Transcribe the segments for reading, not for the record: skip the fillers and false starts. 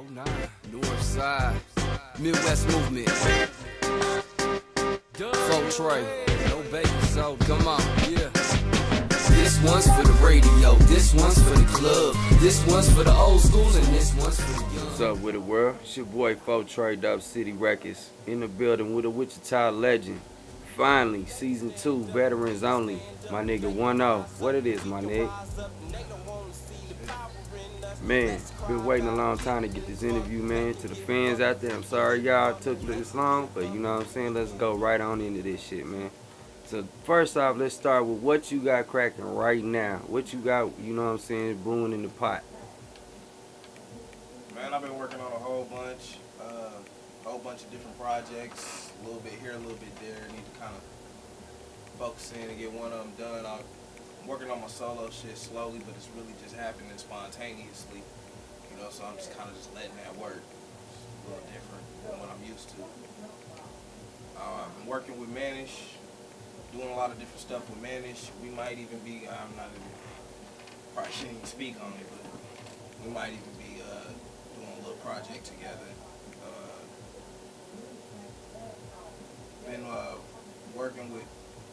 09, North Side, Midwest Movement. Full Trey, no baby, so come on, yeah. This one's for the radio, this one's for the club, this one's for the old schools, and this one's for the young. What's up with the world? It's your boy Full Trey, Dub City Records, in the building with a Wichita legend. Finally, season 2, veterans only. My nigga One-O. What it is, my nigga? Man, been waiting a long time to get this interview, man. To the fans out there, I'm sorry y'all took this long, but you know what I'm saying? Let's go right on into this shit, man. So first off, let's start with what you got cracking right now. What you got, you know what I'm saying, brewing in the pot. Man, I've been working on a whole bunch of different projects. A little bit here, a little bit there. I need to kind of focus in and get one of them done. I'm working on my solo shit slowly, but it's really just happening spontaneously. You know, so I'm just kind of just letting that work. It's a little different than what I'm used to. I've been working with Mornin, doing a lot of different stuff with Mornin. We might even be, probably shouldn't even speak on it, but we might even be doing a little project together. Been working with,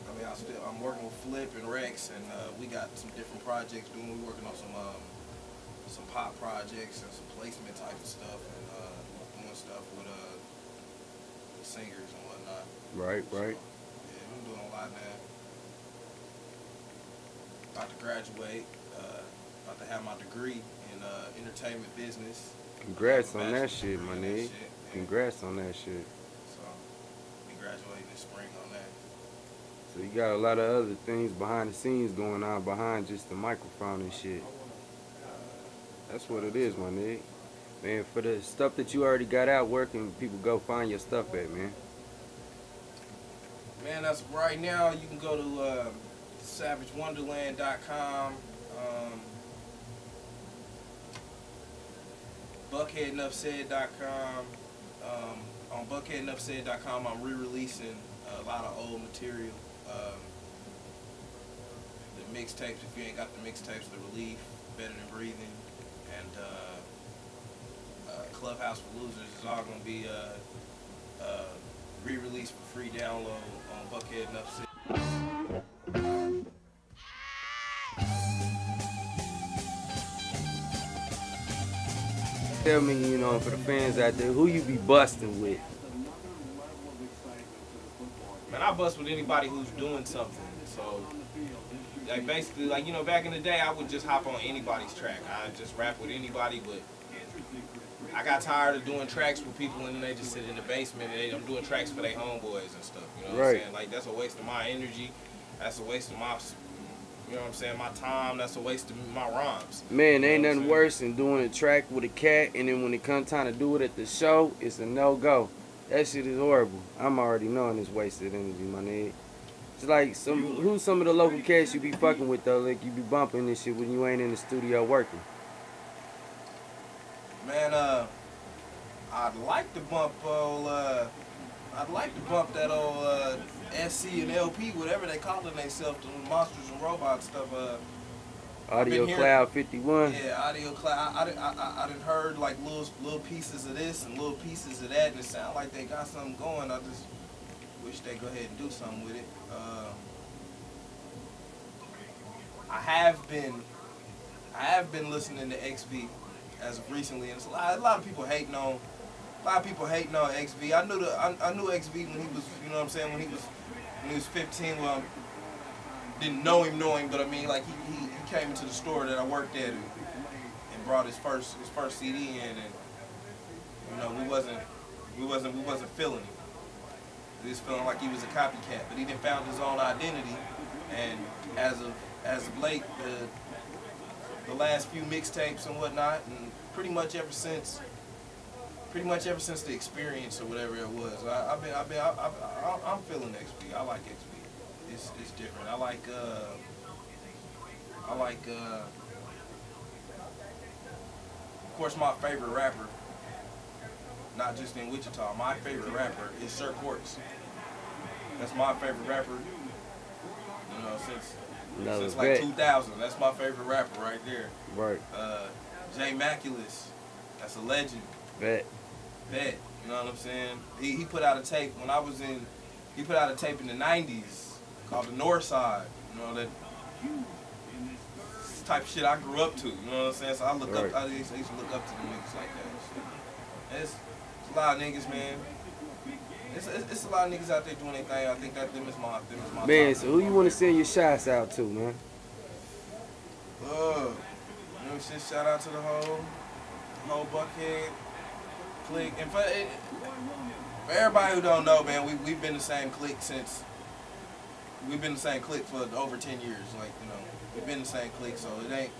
I'm working with Flip and Rex, and we got some different projects doing. We're working on some pop projects and some placement type of stuff, and doing stuff with singers and whatnot. Right. So, yeah, I'm doing a lot, man. About to graduate. About to have my degree in entertainment business. Congrats on that shit, my nigga. Congrats on that shit. So, be graduating this spring on that. So you got a lot of other things behind the scenes going on behind just the microphone and shit. That's what it is, my nigga. Man, for the stuff that you already got out, where can people go find your stuff at, man? Man, that's right now. You can go to SavageWonderland.com, BuckHeadNuffSaid.com. On BuckHeadNuffSaid.com, I'm re-releasing a lot of old material. The mixtapes, if you ain't got the mixtapes, The Relief, Better Than Breathing, and Clubhouse for Losers is all going to be re-released for free download on BuckHeadNuffSaid. Tell me, you know, for the fans out there, who you be busting with? Man, I bust with anybody who's doing something. So, like, basically, like, you know, back in the day, I would just hop on anybody's track. I'd just rap with anybody, but I got tired of doing tracks with people and then they just sit in the basement and I'm doing tracks for their homeboys and stuff. You know what I'm saying? Like, that's a waste of my energy. That's a waste of my, you know what I'm saying, my time. That's a waste of my rhymes. Man, ain't nothing worse than doing a track with a cat and then when it comes time to do it at the show, it's a no-go. That shit is horrible. I'm already knowing it's wasted energy, my nigga. It's like, who's some of the local cats you be fucking with, though? Like, you be bumping this shit when you ain't in the studio working. Man, I'd like to bump that old SC and LP, whatever they calling themselves, the Monsters and Robots stuff. Audio Cloud 51. Yeah, Audio Cloud. I done heard like little pieces of this and little pieces of that, and it sounds like they got something going. I just wish they go ahead and do something with it. I have been listening to XB as of recently, and it's a lot of people hating on. A lot of people hating on XB. I knew XB when he was, you know what I'm saying, when he was 15. Well, didn't know him, but I mean, like he came into the store that I worked at and brought his first CD in, and you know we wasn't feeling him. We was feeling like he was a copycat, but he done found his own identity, and as of late, the last few mixtapes and whatnot, and pretty much ever since the experience or whatever it was, I'm feeling XB. I like XB. It's different. I like of course, my favorite rapper, not just in Wichita, my favorite rapper is Sir Quartz. That's my favorite rapper, you know, since like 2000. That's my favorite rapper right there. Right. Jay Maculus, that's a legend. Bet. Bet. You know what I'm saying? He put out a tape when I was in. He put out a tape in the '90s called The North Side. You know that type of shit I grew up to. You know what I'm saying? So I look up. I used to look up to the niggas like that. It's a lot of niggas, man. It's a lot of niggas out there doing their thing. I think that them is my man. So who you want to send your shots out to, man? You know, just shout out to the whole Buckhead clique. And for everybody who don't know, man, we've been the same clique since. We've been the same clique for over 10 years. Like, you know, we've been the same clique, so it ain't.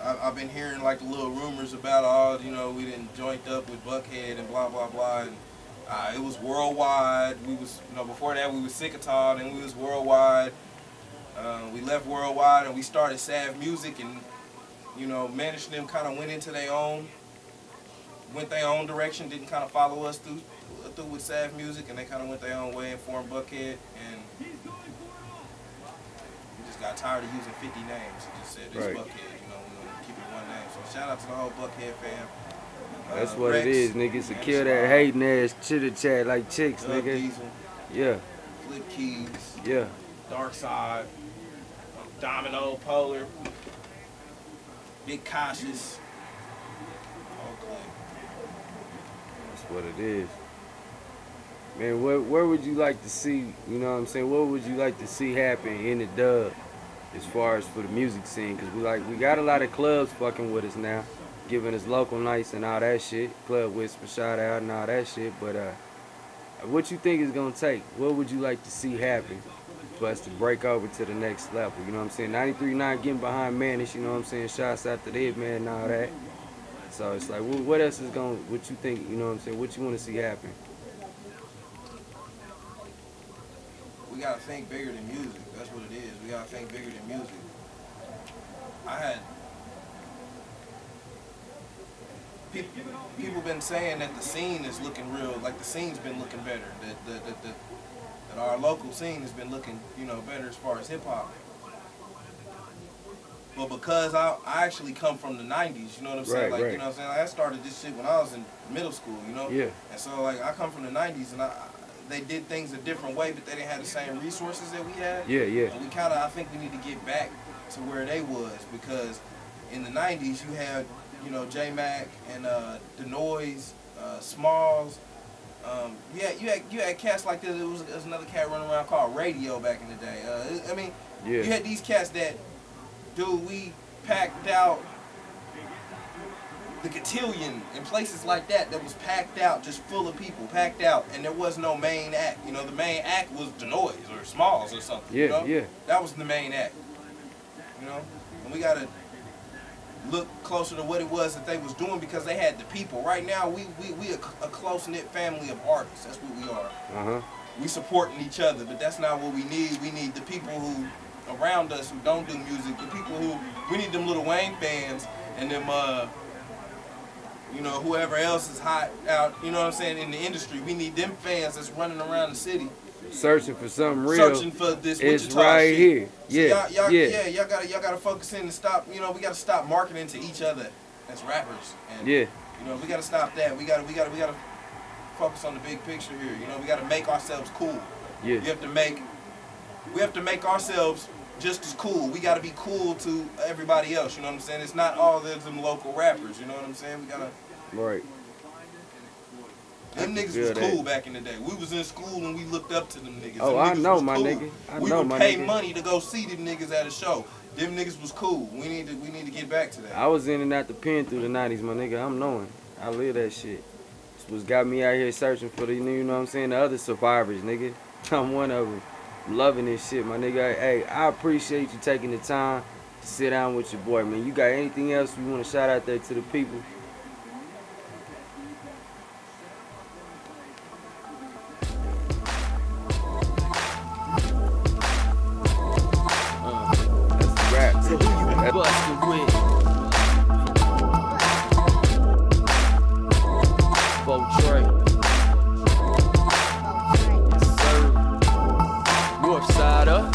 I've been hearing like the little rumors about you know, we didn't joined up with Buckhead and blah blah blah. And, it was worldwide. We was, you know, before that we was Sickaton and we was worldwide. We left worldwide and we started Sav Music, and you know, managed them kind of went their own direction, didn't kind of follow us through with Sav Music, and they kind of went their own way and formed Buckhead, and we just got tired of using 50 names and just said this Buckhead, you know, we're gonna keep it one name. So shout out to the whole Buckhead fam. That's what Rex, it is, niggas. To kill that hating ass chitter chat like chicks, nigga. Diesel, Yeah. Flip Keys. Yeah. Dark Side. Domino, Polar. Big Cautious. That's what it is. Man, where would you like to see, you know what I'm saying, what would you like to see happen in the dub as far as for the music scene? Because we got a lot of clubs fucking with us now, giving us local nights and all that shit, Club Whisper, shout out and all that shit, but what you think is going to take? What would you like to see happen for us to break over to the next level? You know what I'm saying? 93.9 getting behind Manish, you know what I'm saying? Shouts out to the Hit Man and all that. So it's like, what else is going, what you think, you know what I'm saying? What you want to see happen? We gotta think bigger than music. That's what it is. We gotta think bigger than music. People been saying that the scene is looking real, like the scene's been looking better. That our local scene has been looking, you know, better as far as hip hop. But because I actually come from the '90s, you know what I'm saying? Like, you know what I'm saying? Like, I started this shit when I was in middle school, you know? Yeah. And so like I come from the '90s, and they did things a different way, but they didn't have the same resources that we had. Yeah, yeah. And we kind of, I think we need to get back to where they was, because in the '90s you had, you know, J-Mac and The Noise, Smalls. You had cats like this. There was another cat running around called Radio back in the day. I mean, you had these cats that, dude, we packed out the Cotillion and places like that was packed out, just full of people, packed out, and there was no main act. You know, the main act was The Noise or Smalls or something. Yeah, you know? yeah. That was the main act. You know, and we gotta look closer to what it was that they was doing, because they had the people. Right now, we a close-knit family of artists. That's what we are. We supporting each other, but that's not what we need. We need the people who around us who don't do music, the people who, we need them Lil Wayne fans and them, you know, whoever else is hot out, you know what I'm saying, in the industry. We need them fans that's running around the city. Searching for something real. Searching for this It's Wichita right shit. here. So Yeah, y'all gotta focus in and stop, you know, we gotta stop marketing to each other as rappers. And, yeah. you know, we gotta stop that. We gotta focus on the big picture here. You know, we gotta make ourselves cool. Yeah. We have to make ourselves just as cool. We gotta be cool to everybody else, you know what I'm saying? It's not all them local rappers, you know what I'm saying? We gotta. Right. Them niggas was cool back in the day. We was in school and we looked up to them niggas. Oh, I know, my nigga. We would pay money to go see them niggas at a show. Them niggas was cool. We need to get back to that. I was in and out the pen through the '90s, my nigga. I'm knowing. I live that shit. It's what's got me out here searching for the, you know what I'm saying, the other survivors, nigga. I'm one of them. Loving this shit, my nigga. Hey, I appreciate you taking the time to sit down with your boy, man. You got anything else you want to shout out there to the people? That's the rap. So who you bustin' with? Trey. Yes, sir. North side up.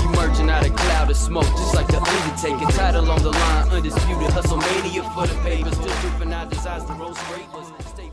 Emerging out of cloud of smoke, just like the Undertaker. Title on the line. undisputed hustle mania for the papers. Still dripping our desires to roll scrapers. Stay